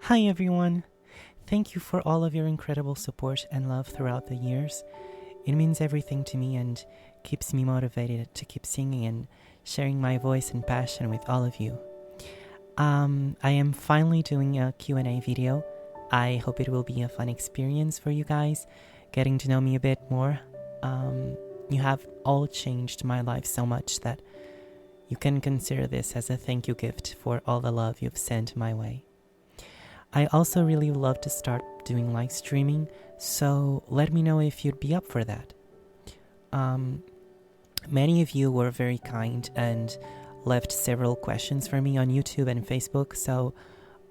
Hi everyone! Thank you for all of your incredible support and love throughout the years. It means everything to me and keeps me motivated to keep singing and sharing my voice and passion with all of you. I am finally doing a Q&A video. I hope it will be a fun experience for you guys, getting to know me a bit more. You have all changed my life so much that you can consider this as a thank you gift for all the love you've sent my way. I also really love to start doing live streaming, so let me know if you'd be up for that. Many of you were very kind and left several questions for me on YouTube and Facebook, so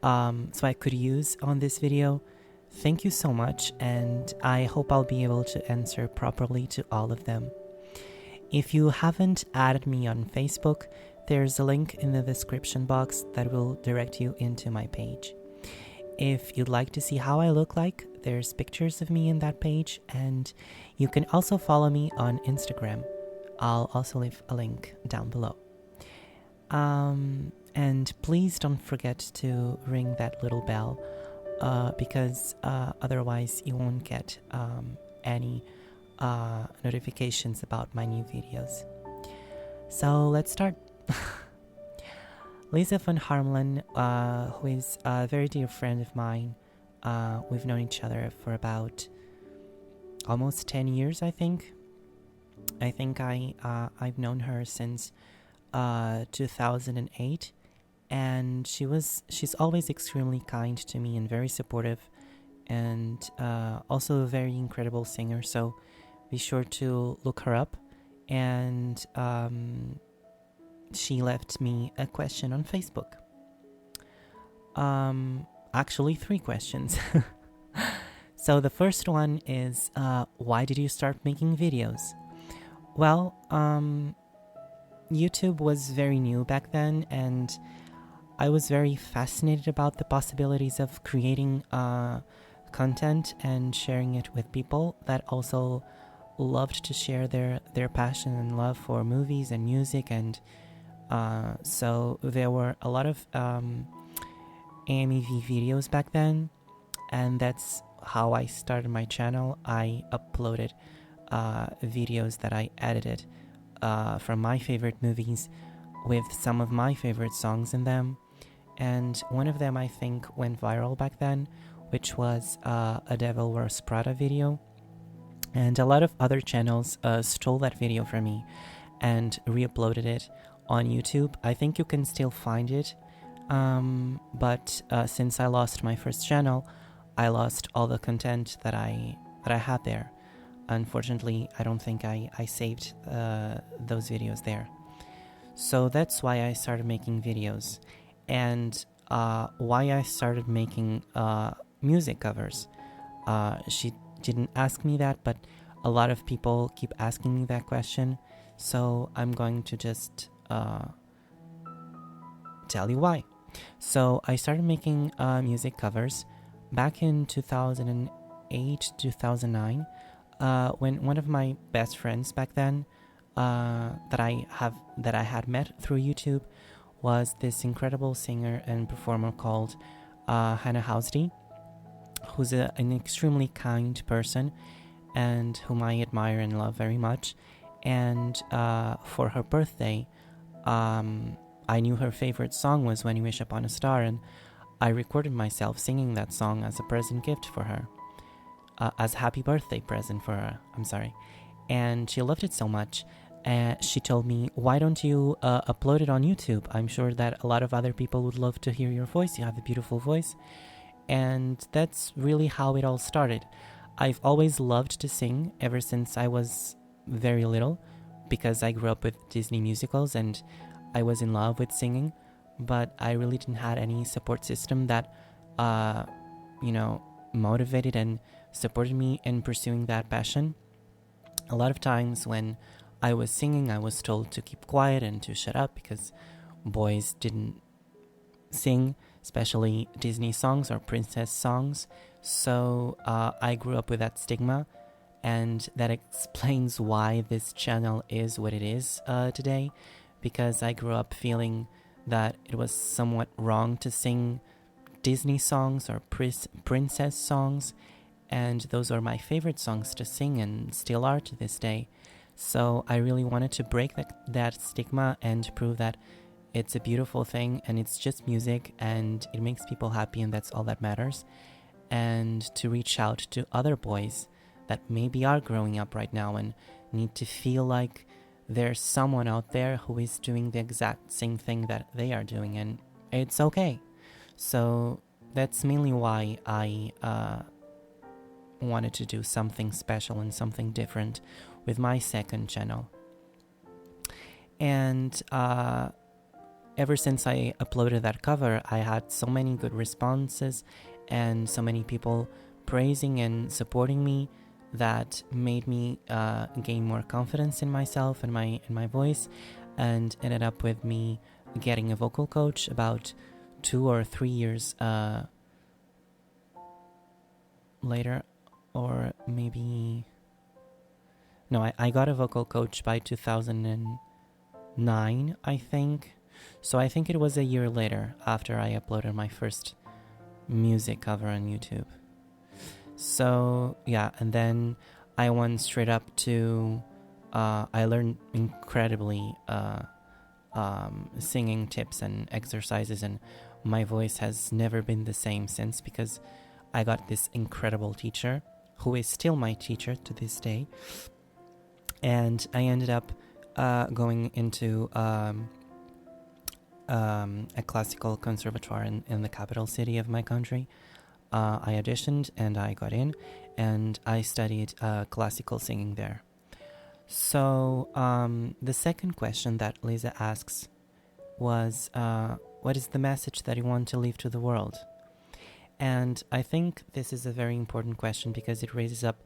I could use on this video. Thank you so much, and I hope I'll be able to answer properly to all of them. If you haven't added me on Facebook, there's a link in the description box that will direct you into my page. If you'd like to see how I look like, there's pictures of me in that page, and you can also follow me on Instagram. I'll also leave a link down below. And please don't forget to ring that little bell, because otherwise you won't get any notifications about my new videos. So let's start. Lisa van Harmelen, who is a very dear friend of mine. We've known each other for about almost 10 years, I think. I've known her since 2008, and she's always extremely kind to me and very supportive, and also a very incredible singer. So be sure to look her up. And she left me a question on Facebook. Actually, 3 questions. So the first one is, why did you start making videos? Well, YouTube was very new back then, and I was very fascinated about the possibilities of creating content and sharing it with people that also loved to share their passion and love for movies and music. And so there were a lot of AMEV videos back then, and that's how I started my channel. I uploaded videos that I edited from my favorite movies with some of my favorite songs in them, and one of them I think went viral back then, which was a Devil Wears Prada video, and a lot of other channels stole that video from me and re-uploaded it on YouTube. I think you can still find it, but since I lost my first channel, I lost all the content that I had there. Unfortunately, I don't think I saved those videos there. So that's why I started making videos, and why I started making music covers. She didn't ask me that, but a lot of people keep asking me that question, so I'm going to just tell you why. So I started making music covers back in 2008, 2009, when one of my best friends back then that I had met through YouTube was this incredible singer and performer called Hannah Housdy, who's an extremely kind person and whom I admire and love very much. And for her birthday, I knew her favorite song was When You Wish Upon a Star, and I recorded myself singing that song as a present gift for her, as a happy birthday present for her, and she loved it so much. She told me, why don't you upload it on YouTube? I'm sure that a lot of other people would love to hear your voice. You have a beautiful voice. And that's really how it all started. I've always loved to sing ever since I was very little, because I grew up with Disney musicals and I was in love with singing, but I really didn't have any support system that motivated and supported me in pursuing that passion. A lot of times when I was singing, I was told to keep quiet and to shut up because boys didn't sing, especially Disney songs or princess songs. So I grew up with that stigma, and that explains why this channel is what it is today, because I grew up feeling that it was somewhat wrong to sing Disney songs or princess songs, and those are my favorite songs to sing and still are to this day. So I really wanted to break that stigma and prove that it's a beautiful thing and it's just music and it makes people happy and that's all that matters. And to reach out to other boys that maybe are growing up right now and need to feel like there's someone out there who is doing the exact same thing that they are doing, and it's okay. So that's mainly why I wanted to do something special and something different with my second channel. And ever since I uploaded that cover, I had so many good responses and so many people praising and supporting me that made me gain more confidence in myself and my voice, and ended up with me getting a vocal coach about 2 or 3 years later, or maybe no, I got a vocal coach by 2009, I think. So I think it was a year later after I uploaded my first music cover on YouTube. So yeah, and then I went straight up to I learned incredibly singing tips and exercises, and my voice has never been the same since, because I got this incredible teacher who is still my teacher to this day. And I ended up going into a classical conservatoire in the capital city of my country. I auditioned and I got in, and I studied classical singing there. So the second question that Lisa asks was, what is the message that you want to leave to the world? And I think this is a very important question because it raises up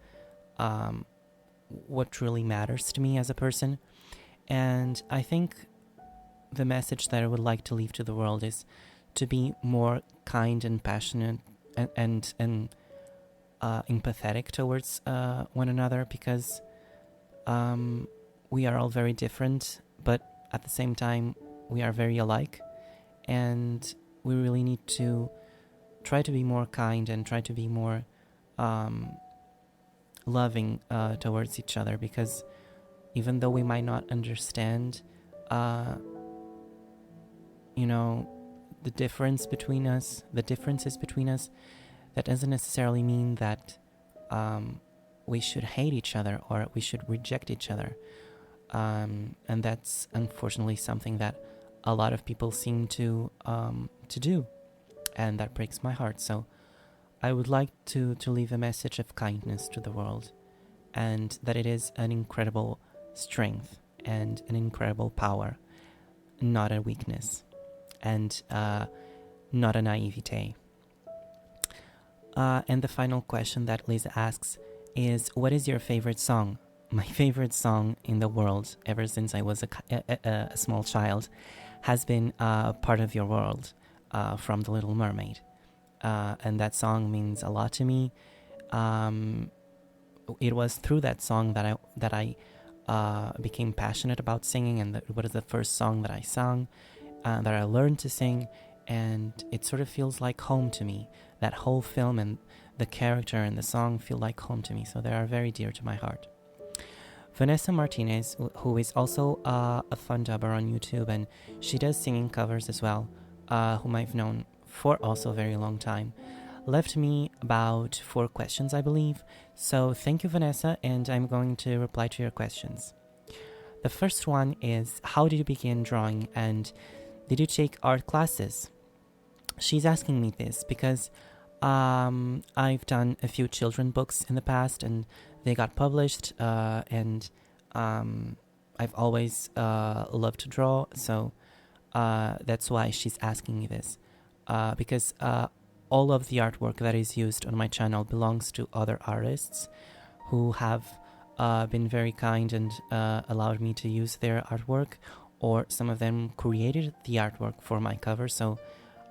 what truly matters to me as a person. And I think the message that I would like to leave to the world is to be more kind and passionate and empathetic towards one another, because we are all very different, but at the same time we are very alike, and we really need to try to be more kind and try to be more loving towards each other, because even though we might not understand the differences between us, that doesn't necessarily mean that we should hate each other or we should reject each other. And that's unfortunately something that a lot of people seem to do, and that breaks my heart. So I would like to leave a message of kindness to the world, and that it is an incredible strength and an incredible power, not a weakness, and not a naivete. And the final question that Lisa asks is, what is your favorite song? My favorite song in the world, ever since I was a small child, has been Part of Your World from The Little Mermaid. And that song means a lot to me. It was through that song that I became passionate about singing, and it was the first song that I sang, that I learned to sing, and it sort of feels like home to me. That whole film and the character and the song feel like home to me, so they are very dear to my heart. Vanessa Martinez, who is also a fun dubber on YouTube, and she does singing covers as well, whom I've known for also a very long time, left me about 4 questions, I believe. So thank you, Vanessa, and I'm going to reply to your questions. The first one is, how did you begin drawing, and did you take art classes? She's asking me this because I've done a few children books in the past, and they got published, and I've always loved to draw, so that's why she's asking me this. Because all of the artwork that is used on my channel belongs to other artists who have been very kind and allowed me to use their artwork, or some of them created the artwork for my cover, so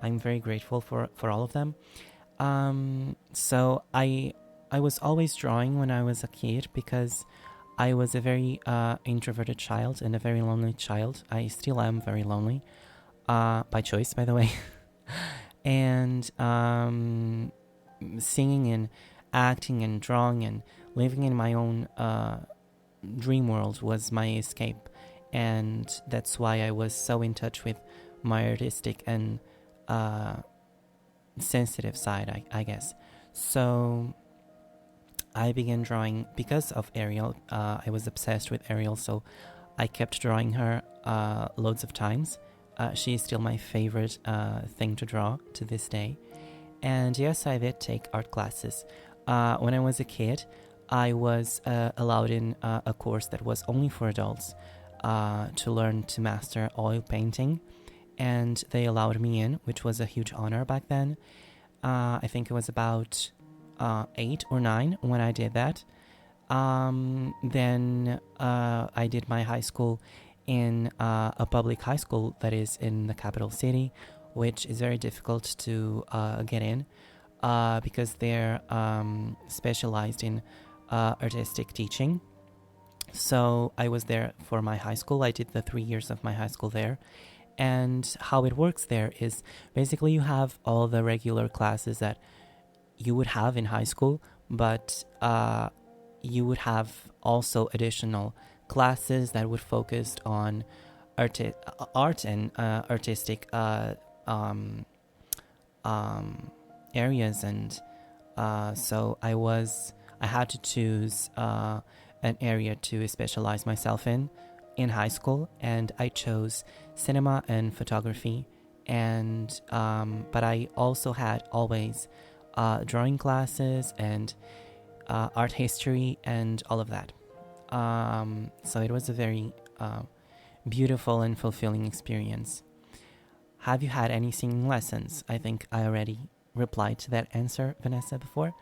I'm very grateful for all of them. So I was always drawing when I was a kid, because I was a very introverted child and a very lonely child. I still am very lonely, by choice, by the way. And singing and acting and drawing and living in my own dream world was my escape. And that's why I was so in touch with my artistic and sensitive side, I guess. So I began drawing because of Ariel. I was obsessed with Ariel, so I kept drawing her loads of times. She is still my favorite thing to draw to this day. And yes, I did take art classes. When I was a kid, I was allowed in a course that was only for adults to learn to master oil painting. And they allowed me in, which was a huge honor back then. I think it was about 8 or 9 when I did that. Then I did my high school in a public high school that is in the capital city, which is very difficult to get in because they're specialized in artistic teaching. So I was there for my high school. I did the 3 years of my high school there. And how it works there is basically you have all the regular classes that you would have in high school, but you would have also additional classes that would focus on art and artistic areas. And so I had to choose an area to specialize myself in high school, and I chose cinema and photography. And but I also had always drawing classes and art history and all of that. So it was a very beautiful and fulfilling experience. Have you had any singing lessons? I think I already replied to that answer, Vanessa, before.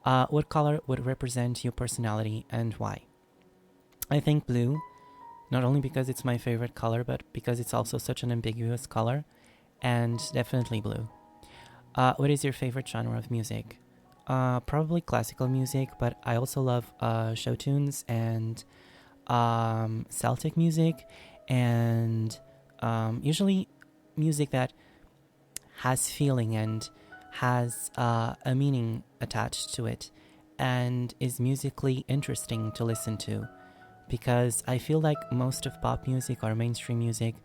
What color would represent your personality and why? I think blue, not only because it's my favorite color, but because it's also such an ambiguous color, and definitely blue. What is your favorite genre of music? Probably classical music, but I also love show tunes and Celtic music, and usually music that has feeling and has a meaning attached to it and is musically interesting to listen to. Because I feel like most of pop music or mainstream music,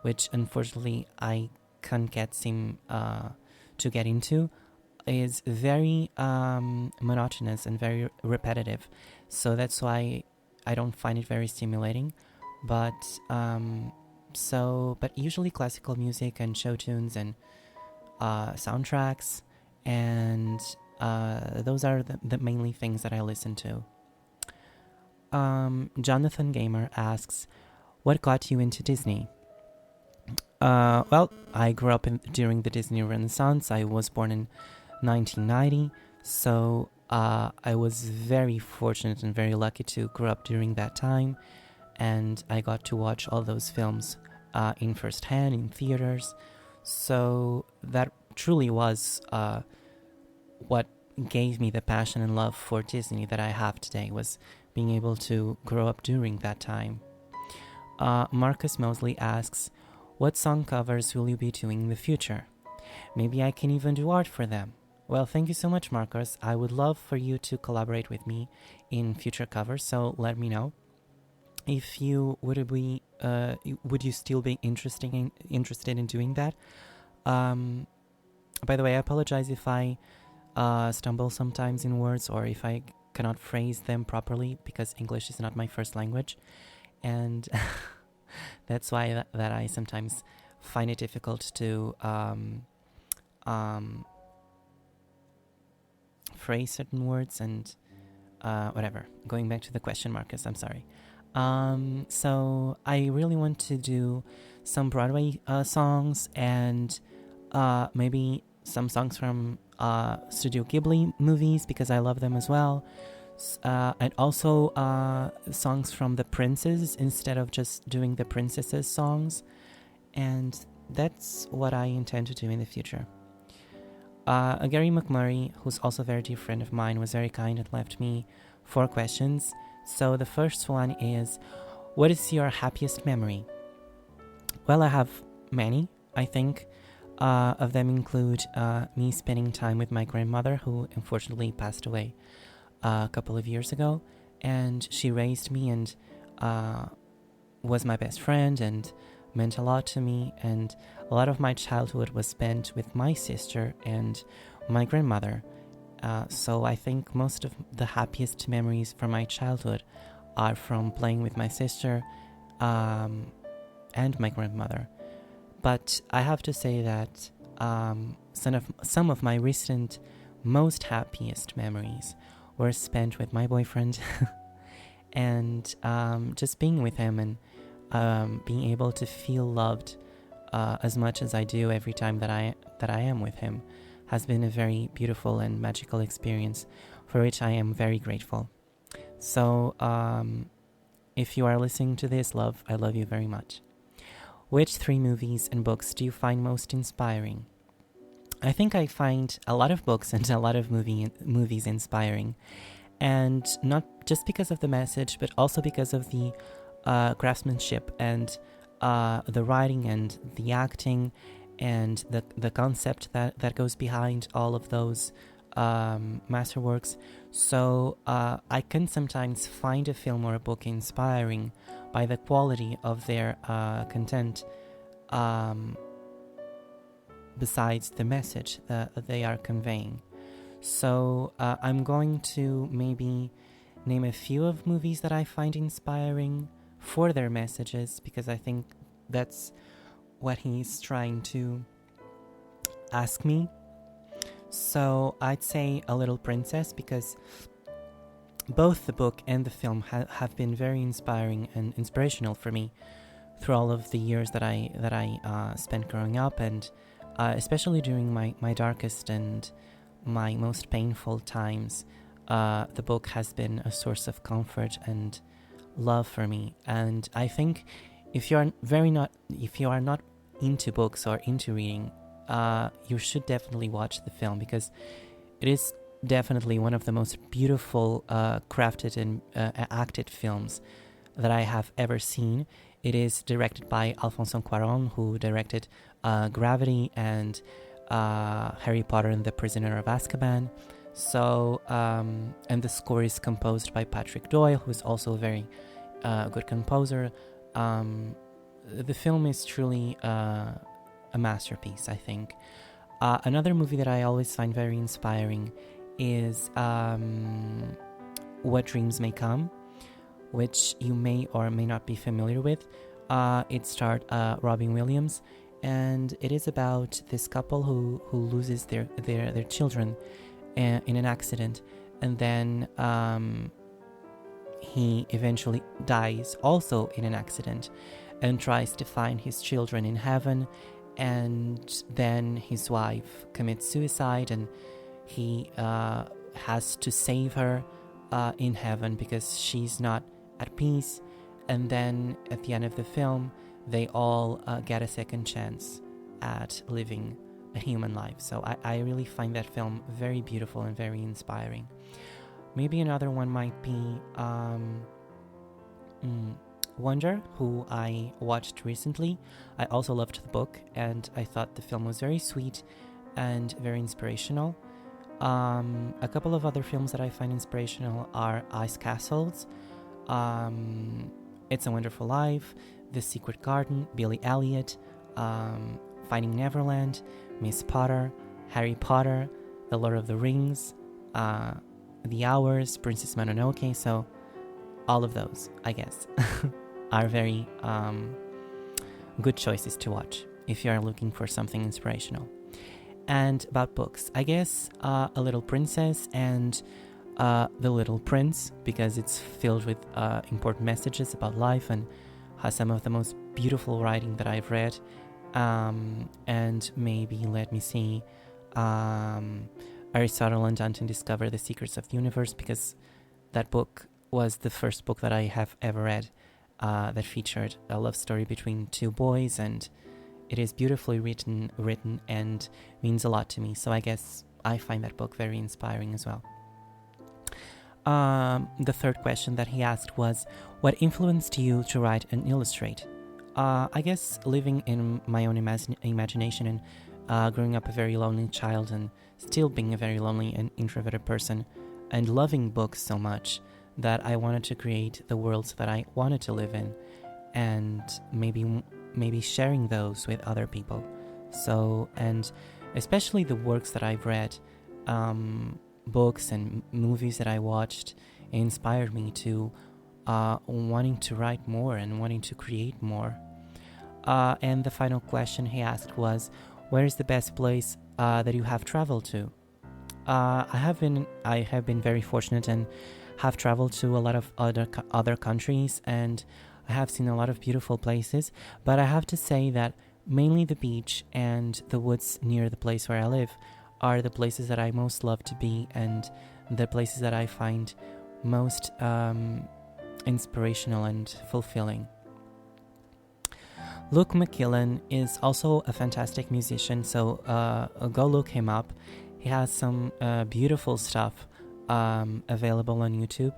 which unfortunately I can't seem to get into, is very monotonous and very repetitive. So that's why I don't find it very stimulating. But usually classical music and show tunes and soundtracks, and those are the mainly things that I listen to. Jonathan Gamer asks, what got you into Disney? Well, I grew up during the Disney Renaissance. I was born in 1990, so I was very fortunate and very lucky to grow up during that time, and I got to watch all those films in first hand, in theaters. So that truly was what gave me the passion and love for Disney that I have today, was being able to grow up during that time. Marcus Mosley asks, what song covers will you be doing in the future? Maybe I can even do art for them. Well, thank you so much, Marcus. I would love for you to collaborate with me in future covers, so let me know. If you would you still be interested in doing that? By the way, I apologize if I stumble sometimes in words or if I cannot phrase them properly, because English is not my first language, and that's why that I sometimes find it difficult to phrase certain words and whatever. Going back to the question, Marcus, I'm sorry. So I really want to do some Broadway songs and maybe some songs from Studio Ghibli movies, because I love them as well. And also songs from the princes instead of just doing the princesses songs. And that's what I intend to do in the future. Gary McMurray, who's also a very dear friend of mine, was very kind and left me 4 questions. So the first one is, what is your happiest memory? Well, I have many, I think. of them include me spending time with my grandmother, who unfortunately passed away a couple of years ago, and she raised me and was my best friend and meant a lot to me, and a lot of my childhood was spent with my sister and my grandmother. So I think most of the happiest memories from my childhood are from playing with my sister and my grandmother. But I have to say that some of my recent most happiest memories were spent with my boyfriend and just being with him and being able to feel loved as much as I do every time that I am with him has been a very beautiful and magical experience for which I am very grateful. So if you are listening to this, love, I love you very much. Which 3 movies and books do you find most inspiring? I think I find a lot of books and a lot of movies inspiring, and not just because of the message, but also because of the craftsmanship and the writing and the acting and the concept that goes behind all of those masterworks. So I can sometimes find a film or a book inspiring by the quality of their content, besides the message that they are conveying. So I'm going to maybe name a few of movies that I find inspiring for their messages, because I think that's what he's trying to ask me. So I'd say A Little Princess, because both the book and the film have been very inspiring and inspirational for me through all of the years that I spent growing up, and especially during my darkest and my most painful times. The book has been a source of comfort and love for me. And I think if you are not into books or into reading, you should definitely watch the film, because it is definitely one of the most beautiful crafted and acted films that I have ever seen. It is directed by Alfonso Cuarón, who directed Gravity and Harry Potter and the Prisoner of Azkaban. So, and the score is composed by Patrick Doyle, who is also a very good composer. The film is truly a masterpiece, I think. Another movie that I always find very inspiring is What Dreams May Come, which you may or may not be familiar with. It starred Robin Williams, and it is about this couple who loses their children in an accident, and then he eventually dies also in an accident and tries to find his children in heaven, and then his wife commits suicide, and he has to save her in heaven because she's not at peace. And then at the end of the film, they all get a second chance at living a human life. So I really find that film very beautiful and very inspiring. Maybe another one might be Wonder, who I watched recently. I also loved the book, and I thought the film was very sweet and very inspirational. A couple of other films that I find inspirational are Ice Castles, It's a Wonderful Life, The Secret Garden, Billy Elliot, Finding Neverland, Miss Potter, Harry Potter, The Lord of the Rings, The Hours, Princess Mononoke. So all of those, I guess, are very good choices to watch if you are looking for something inspirational. And about books, I guess A Little Princess and The Little Prince, because it's filled with important messages about life and has some of the most beautiful writing that I've read. And maybe, let me see, Aristotle and Danton Discover the Secrets of the Universe, because that book was the first book that I have ever read that featured a love story between two boys, and it is beautifully written and means a lot to me. So I guess I find that book very inspiring as well. The third question that he asked was, what influenced you to write and illustrate? I guess living in my own imagination and growing up a very lonely child and still being a very lonely and introverted person, and loving books so much that I wanted to create the worlds that I wanted to live in, and maybe sharing those with other people. So, and especially the works that I've read, books and movies that I watched, inspired me to wanting to write more and wanting to create more. And the final question he asked was, where is the best place that you have traveled to? I have been very fortunate and have traveled to a lot of other countries, and I have seen a lot of beautiful places, but I have to say that mainly the beach and the woods near the place where I live are the places that I most love to be, and the places that I find most inspirational and fulfilling. Luke McKillen is also a fantastic musician, so go look him up. He has some beautiful stuff available on YouTube,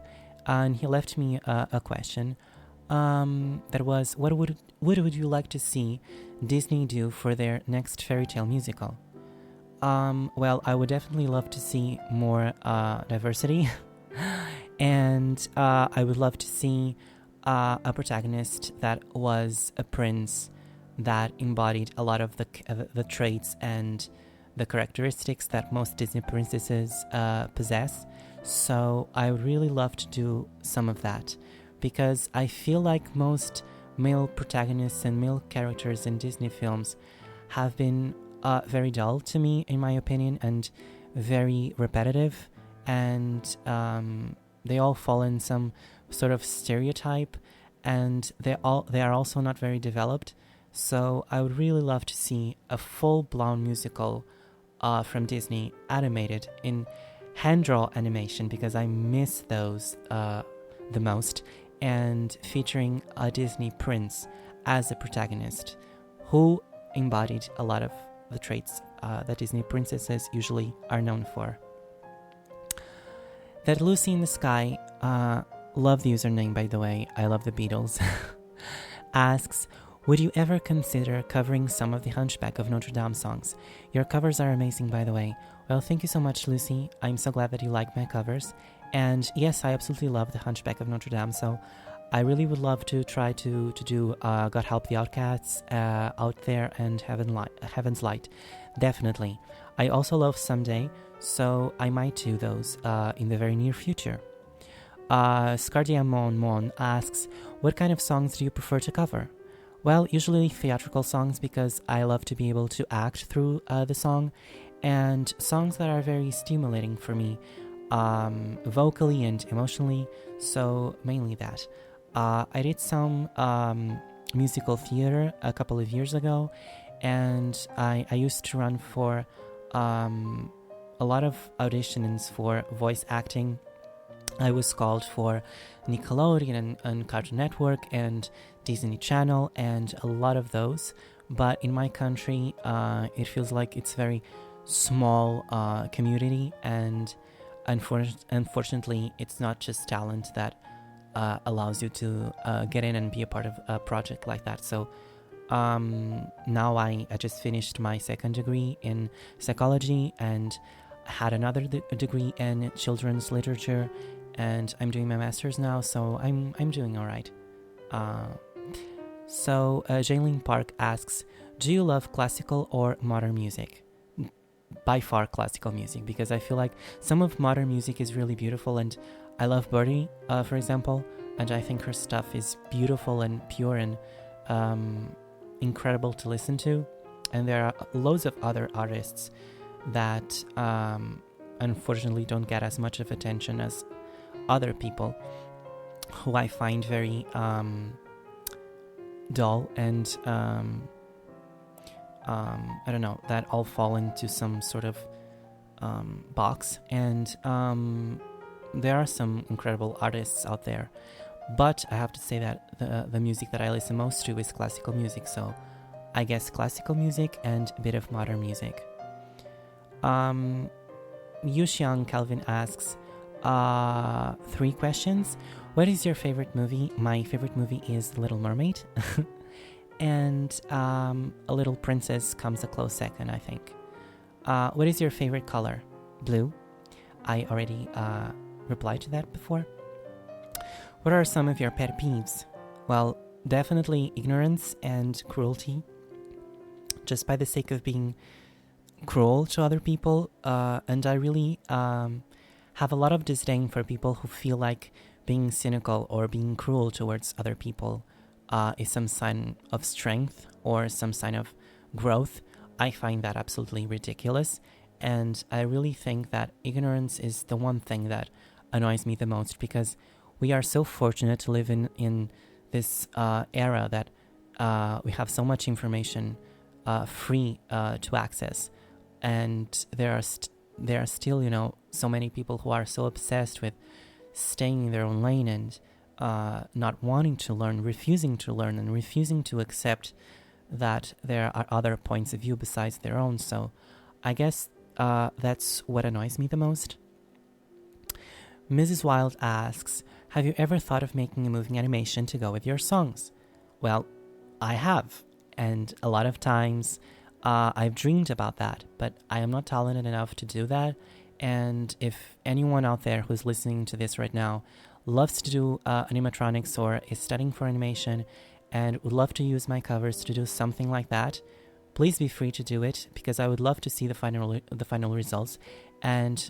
and he left me a question that was, what would you like to see Disney do for their next fairy tale musical? Well, I would definitely love to see more diversity, and I would love to see a protagonist that was a prince that embodied a lot of the traits and the characteristics that most Disney princesses possess. So I would really love to do some of that, because I feel like most male protagonists and male characters in Disney films have been very dull to me, in my opinion, and very repetitive, and they all fall in some sort of stereotype, and they are also not very developed. So I would really love to see a full-blown musical from Disney, animated in hand-draw animation, because I miss those the most, and featuring a Disney prince as a protagonist who embodied a lot of the traits that Disney princesses usually are known for. That Lucy in the Sky, love the username, by the way, I love the Beatles, asks, would you ever consider covering some of the Hunchback of Notre Dame songs? Your covers are amazing, by the way. Well, thank you so much, Lucy. I'm so glad that you like my covers. And yes, I absolutely love the Hunchback of Notre Dame, so I really would love to try to do God Help the Outcasts, Out There, and Heaven's Light. Definitely. I also love Someday, so I might do those in the very near future. Scardia Mon asks, what kind of songs do you prefer to cover? Well, usually theatrical songs, because I love to be able to act through the song, and songs that are very stimulating for me, vocally and emotionally, so mainly that. I did some musical theater a couple of years ago, and I used to run for a lot of auditions for voice acting. I was called for Nickelodeon and Cartoon Network and Disney Channel and a lot of those, but in my country it feels like it's very small community, and unfortunately it's not just talent that allows you to get in and be a part of a project like that. So now I just finished my second degree in psychology and had another degree in children's literature, and I'm doing my master's now, so I'm doing all right. So Jaylene Park asks, do you love classical or modern music? By far classical music, because I feel like some of modern music is really beautiful, and I love Birdie, for example, and I think her stuff is beautiful and pure and incredible to listen to. And there are loads of other artists that unfortunately don't get as much of attention as other people, who I find very dull and I don't know, that all fall into some sort of box. And there are some incredible artists out there, but I have to say that the music that I listen most to is classical music, so I guess classical music and a bit of modern music. Yushiang Calvin asks 3 questions. What is your favorite movie? My favorite movie is The Little Mermaid. and A Little Princess comes a close second, I think. What is your favorite color? Blue. I already replied to that before. What are some of your pet peeves? Well, definitely ignorance and cruelty, just by the sake of being cruel to other people. And I really have a lot of disdain for people who feel like being cynical or being cruel towards other people is some sign of strength or some sign of growth. I find that absolutely ridiculous. And I really think that ignorance is the one thing that annoys me the most, because we are so fortunate to live in this era that we have so much information free to access. And there are still, so many people who are so obsessed with staying in their own lane and not wanting to learn, refusing to learn, and refusing to accept that there are other points of view besides their own. So I guess that's what annoys me the most. Mrs. Wild asks, have you ever thought of making a moving animation to go with your songs? Well, I have. And a lot of times I've dreamed about that, but I am not talented enough to do that. And if anyone out there who's listening to this right now loves to do animatronics or is studying for animation and would love to use my covers to do something like that, please be free to do it, because I would love to see the final results. And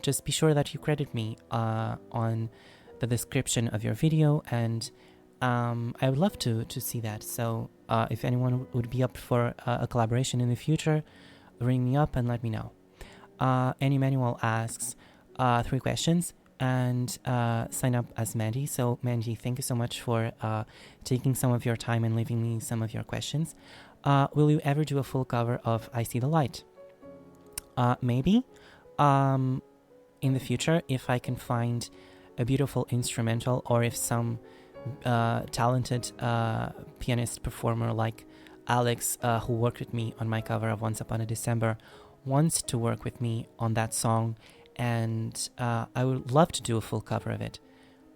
just be sure that you credit me on the description of your video, and I would love to see that. So if anyone would be up for a collaboration in the future, ring me up and let me know. Annie Manuel asks 3 questions and sign up as Mandy. So Mandy, thank you so much for taking some of your time and leaving me some of your questions. Will you ever do a full cover of I See the Light? Maybe. In the future, if I can find a beautiful instrumental, or if some talented pianist performer like Alex, who worked with me on my cover of Once Upon a December, wants to work with me on that song, and I would love to do a full cover of it.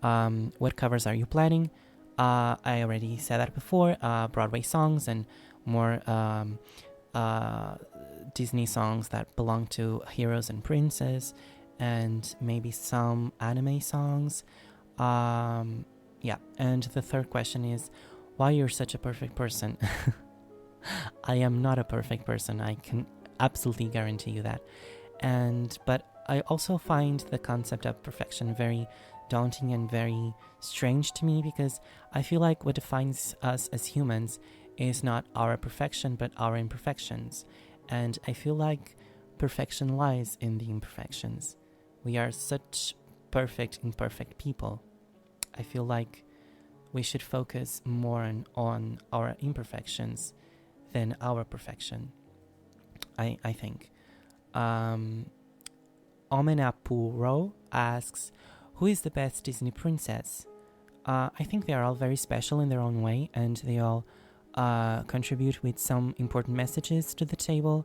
What covers are you planning? I already said that before. Broadway songs and more Disney songs that belong to heroes and princes, and maybe some anime songs. Yeah, and the third question is, why you're such a perfect person? I am not a perfect person, I can absolutely guarantee you that. But I also find the concept of perfection very daunting and very strange to me, because I feel like what defines us as humans is not our perfection but our imperfections, and I feel like perfection lies in the imperfections. We are such perfect, imperfect people. I feel like we should focus more on our imperfections than our perfection, I think. Omenapuro asks, who is the best Disney princess? I think they are all very special in their own way, and they all contribute with some important messages to the table,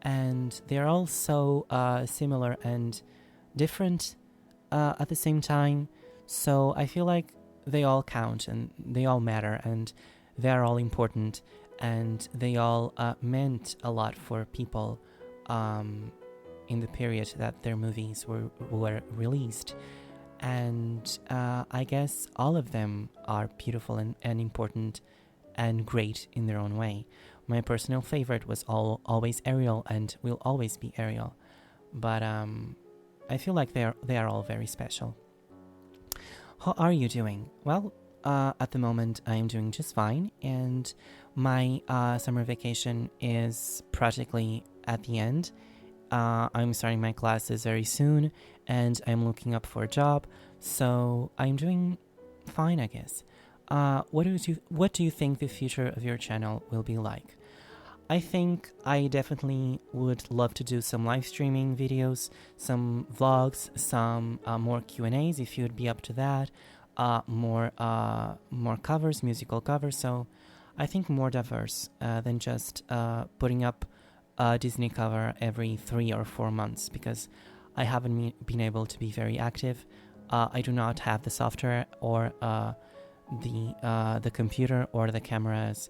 and they are all so similar and different at the same time. So I feel like they all count and they all matter, and they are all important, and they all meant a lot for people in the period that their movies were released. And I guess all of them are beautiful and important and great in their own way. My personal favorite was always Ariel, and will always be Ariel. But I feel like they are all very special. How are you doing? Well, at the moment I am doing just fine, and my summer vacation is practically at the end. I'm starting my classes very soon, and I'm looking up for a job, so I'm doing fine, I guess. What do you think the future of your channel will be like? I think I definitely would love to do some live streaming videos, some vlogs, some more Q&As if you'd be up to that, more covers, musical covers. So I think more diverse than just putting up a Disney cover every 3 or 4 months, because I haven't been able to be very active. I do not have the software or the computer or the cameras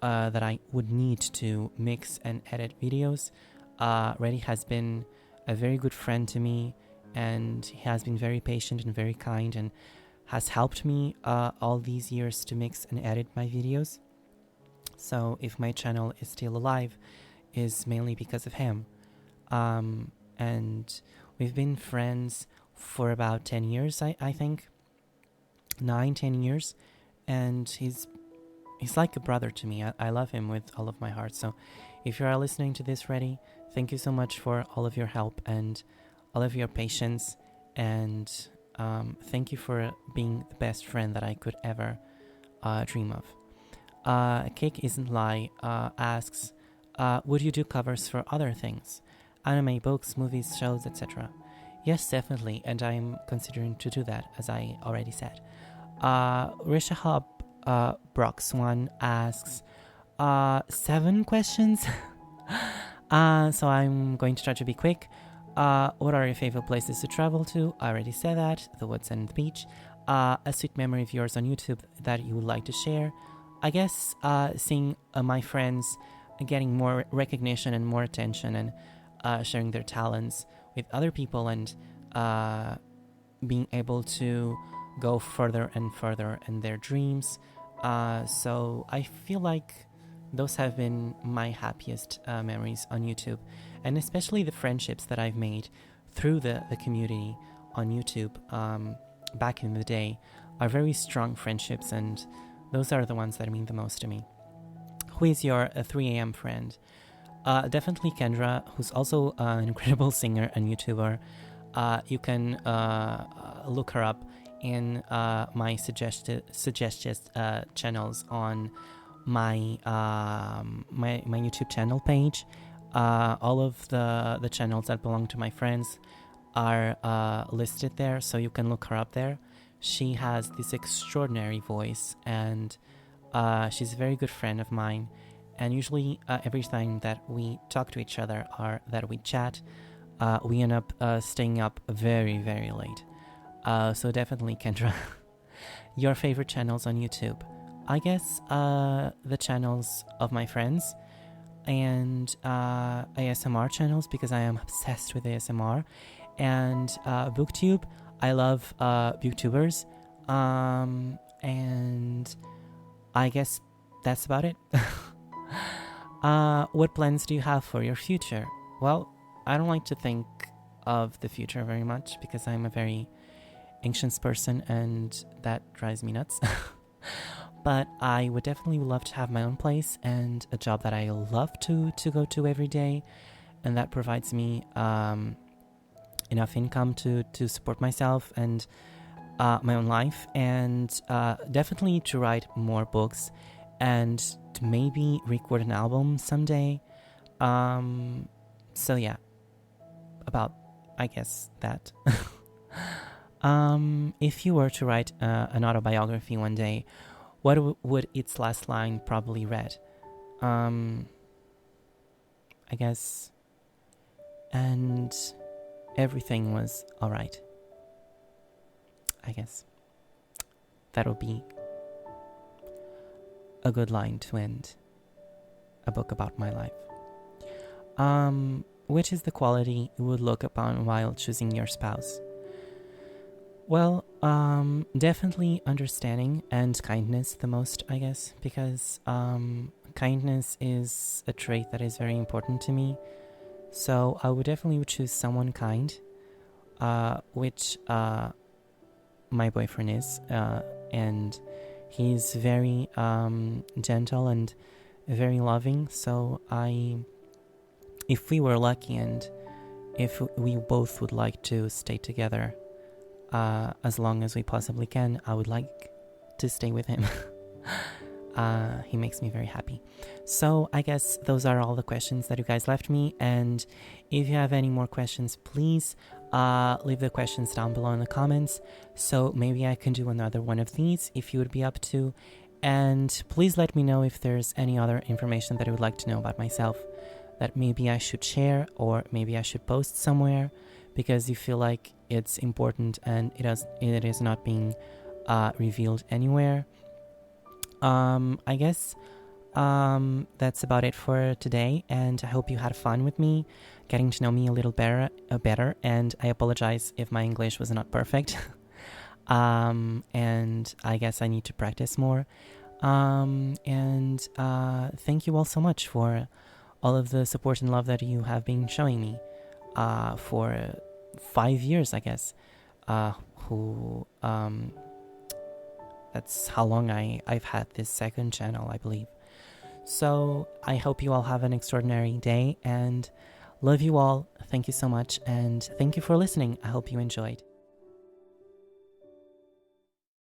that I would need to mix and edit videos, Reddy has been a very good friend to me, and he has been very patient and very kind, and has helped me all these years to mix and edit my videos. So if my channel is still alive, is mainly because of him. And we've been friends for about 10 years, I think. 9-10 years. And he's like a brother to me. I love him with all of my heart. So if you are listening to this, Reddy, thank you so much for all of your help and all of your patience. And thank you for being the best friend that I could ever dream of. Cake Isn't Lie asks, would you do covers for other things? Anime, books, movies, shows, etc. Yes, definitely, and I'm considering to do that, as I already said. Rishahab Broxwan asks 7 questions. So I'm going to try to be quick. What are your favorite places to travel to? I already said that, the woods and the beach. A sweet memory of yours on YouTube that you would like to share. I guess seeing my friends getting more recognition and more attention, and sharing their talents with other people, and being able to go further and further in their dreams. So I feel like those have been my happiest memories on YouTube, and especially the friendships that I've made through the community on YouTube back in the day are very strong friendships, and those are the ones that mean the most to me. Who is your 3 a.m. friend? Definitely Kendra, who's also an incredible singer and YouTuber. You can look her up in my suggested channels on my my YouTube channel page. All of the channels that belong to my friends are listed there, so you can look her up there. She has this extraordinary voice, and she's a very good friend of mine. And usually every time that we talk to each other or that we chat, we end up staying up very, very late. So definitely, Kendra. Your favorite channels on YouTube? I guess the channels of my friends, and ASMR channels, because I am obsessed with ASMR, and BookTube. I love BookTubers, and I guess that's about it. What plans do you have for your future? Well, I don't like to think of the future very much because I'm a very anxious person, and that drives me nuts. But I would definitely love to have my own place and a job that I love to go to every day, and that provides me enough income to support myself and my own life, and definitely to write more books and to maybe record an album someday. So yeah, about, I guess, that. If you were to write an autobiography one day, what would its last line probably read? I guess, and everything was alright. I guess that would be a good line to end a book about my life. Which is the quality you would look upon while choosing your spouse? Well, definitely understanding and kindness the most, I guess, because kindness is a trait that is very important to me. So I would definitely choose someone kind, which my boyfriend is, and he's very gentle and very loving. So if we were lucky and if we both would like to stay together as long as we possibly can, I would like to stay with him. He makes me very happy. So I guess those are all the questions that you guys left me, and if you have any more questions, please leave the questions down below in the comments, so maybe I can do another one of these if you would be up to. And please let me know if there's any other information that you would like to know about myself that maybe I should share, or maybe I should post somewhere because you feel like it's important and it is not being revealed anywhere. I guess that's about it for today, and I hope you had fun with me, getting to know me a little better, and I apologize if my English was not perfect. And I guess I need to practice more. And thank you all so much for all of the support and love that you have been showing me for 5 years, I guess. Who That's how long I've had this second channel, I believe. So I hope you all have an extraordinary day, and love you all. Thank you so much, and thank you for listening. I hope you enjoyed.